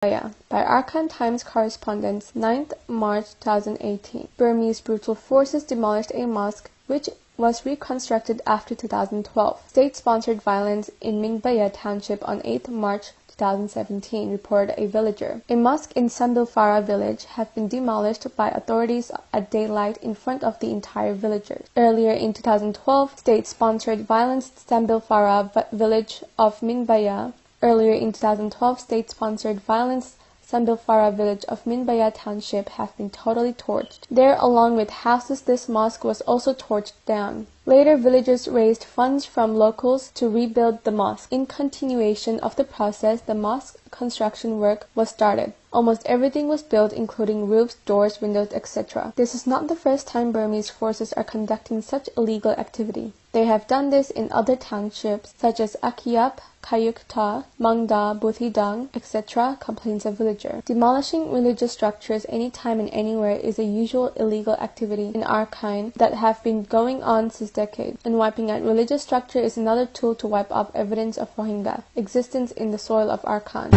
By Arkan Times correspondent, 9th March 2018. Burmese brutal forces demolished a mosque which was reconstructed after 2012. State-sponsored violence in Mingbaya township on 8th March 2017, reported a villager. A mosque in Sambilfara village has been demolished by authorities at daylight in front of the entire villagers. Earlier in 2012, state-sponsored violence Sambilfara village of Mingbaya. Earlier in 2012, state-sponsored violence Sambilfara village of Minbaya township have been totally torched. There, along with houses, this mosque was also torched down. Later, villagers raised funds from locals to rebuild the mosque. In continuation of the process, the mosque construction work was started. Almost everything was built, including roofs, doors, windows, etc. This is not the first time Burmese forces are conducting such illegal activity. They have done this in other townships such as Akiap, Kayukta, Mangda, Buthidang, etc., complains a villager. Demolishing religious structures anytime and anywhere is a usual illegal activity in Arkan that have been going on since decades, and wiping out religious structure is another tool to wipe off evidence of Rohingya existence in the soil of Arkan.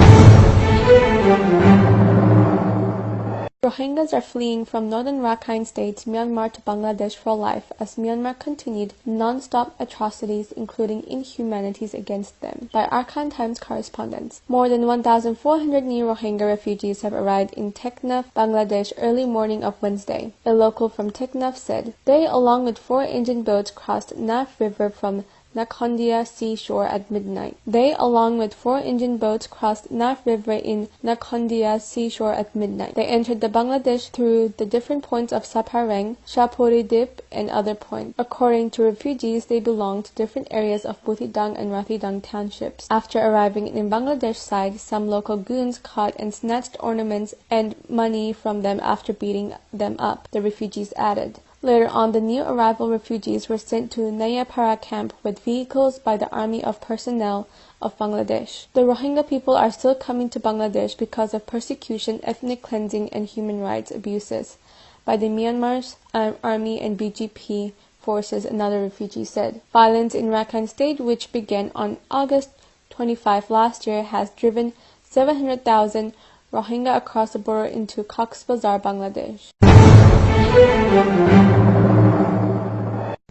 Rohingyas are fleeing from northern Rakhine State, Myanmar to Bangladesh for life as Myanmar continued non-stop atrocities including inhumanities against them. By Arkan Times correspondents. More than 1,400 new Rohingya refugees have arrived in Teknaf, Bangladesh early morning of Wednesday. A local from Teknaf said, they along with 4-engine boats crossed Naf River from Nakhondia seashore at midnight. They, along with 4-engine boats, crossed Naf River in Nakhondia seashore at midnight. They entered the Bangladesh through the different points of Sapareng, Shapuri Dip, and other points. According to refugees, they belong to different areas of Buthidang and Rathidang townships. After arriving in Bangladesh side, some local goons caught and snatched ornaments and money from them after beating them up, the refugees added. Later on, the new arrival refugees were sent to Nayapara camp with vehicles by the Army of Personnel of Bangladesh. The Rohingya people are still coming to Bangladesh because of persecution, ethnic cleansing, and human rights abuses by the Myanmar's army and BGP forces, another refugee said. Violence in Rakhine State, which began on August 25 last year, has driven 700,000 Rohingya across the border into Cox's Bazar, Bangladesh.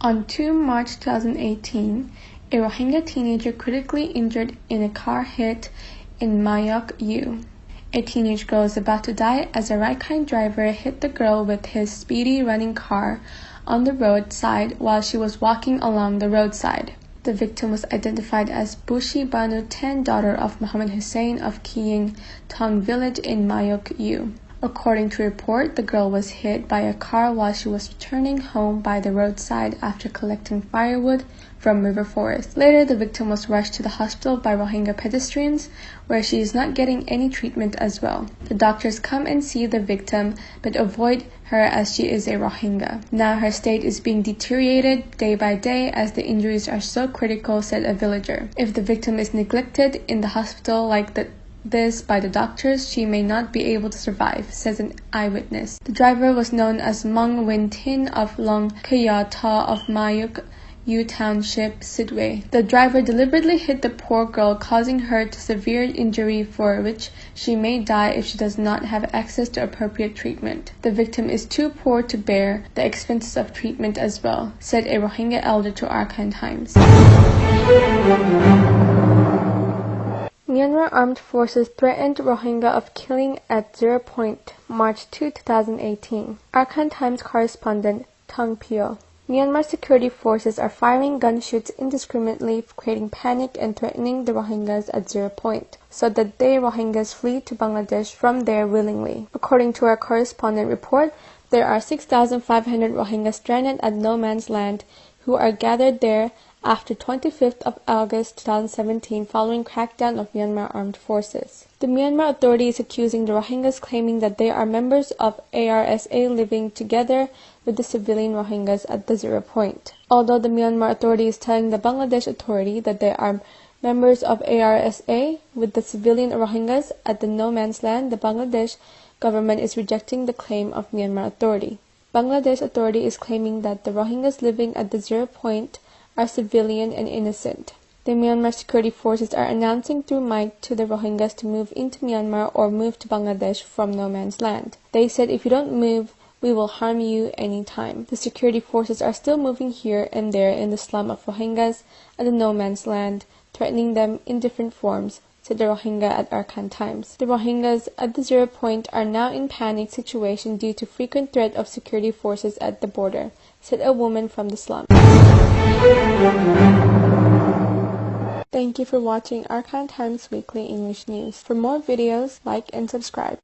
On 2 March 2018, a Rohingya teenager critically injured in a car hit in Mayok U. A teenage girl is about to die as a Rakhine driver hit the girl with his speedy running car on the roadside while she was walking along the roadside. The victim was identified as Bushi Banu 10, daughter of Muhammad Hussein of Kiying Tong village in Mayok U. According to report, the girl was hit by a car while she was returning home by the roadside after collecting firewood from river forest. Later, the victim was rushed to the hospital by Rohingya pedestrians, where she is not getting any treatment as well. The doctors come and see the victim, but avoid her as she is a Rohingya. Now her state is being deteriorated day by day as the injuries are so critical, said a villager. If the victim is neglected in the hospital like this by the doctors, she may not be able to survive, says an eyewitness. The driver was known as Mong Win Tin of Long Kya Ta of Mayuk U Township, Sidway. The driver deliberately hit the poor girl, causing her to severe injury for which she may die if she does not have access to appropriate treatment. The victim is too poor to bear the expenses of treatment as well, said a Rohingya elder to Arkan Times. Myanmar armed forces threatened Rohingya of killing at 0 point, March 2, 2018. Arkan Times correspondent Tong Pyo. Myanmar security forces are firing gunshots indiscriminately, creating panic and threatening the Rohingyas at 0 point, so that they Rohingyas flee to Bangladesh from there willingly. According to our correspondent report, there are 6,500 Rohingyas stranded at no man's land who are gathered there after 25th of August 2017 following crackdown of Myanmar armed forces. The Myanmar authority is accusing the Rohingyas, claiming that they are members of ARSA living together with the civilian Rohingyas at the 0 point. Although the Myanmar authority is telling the Bangladesh authority that they are members of ARSA with the civilian Rohingyas at the no man's land, the Bangladesh government is rejecting the claim of Myanmar authority. Bangladesh authority is claiming that the Rohingyas living at the 0 point are civilian and innocent. The Myanmar security forces are announcing through might to the Rohingyas to move into Myanmar or move to Bangladesh from no man's land. They said, if you don't move, we will harm you anytime. The security forces are still moving here and there in the slum of Rohingyas and the no man's land, threatening them in different forms, said the Rohingya at Arkan Times. The Rohingyas at the 0 point are now in panic situation due to frequent threat of security forces at the border, said a woman from the slum. Thank you for watching Arkan Times Weekly English News. For more videos, like and subscribe.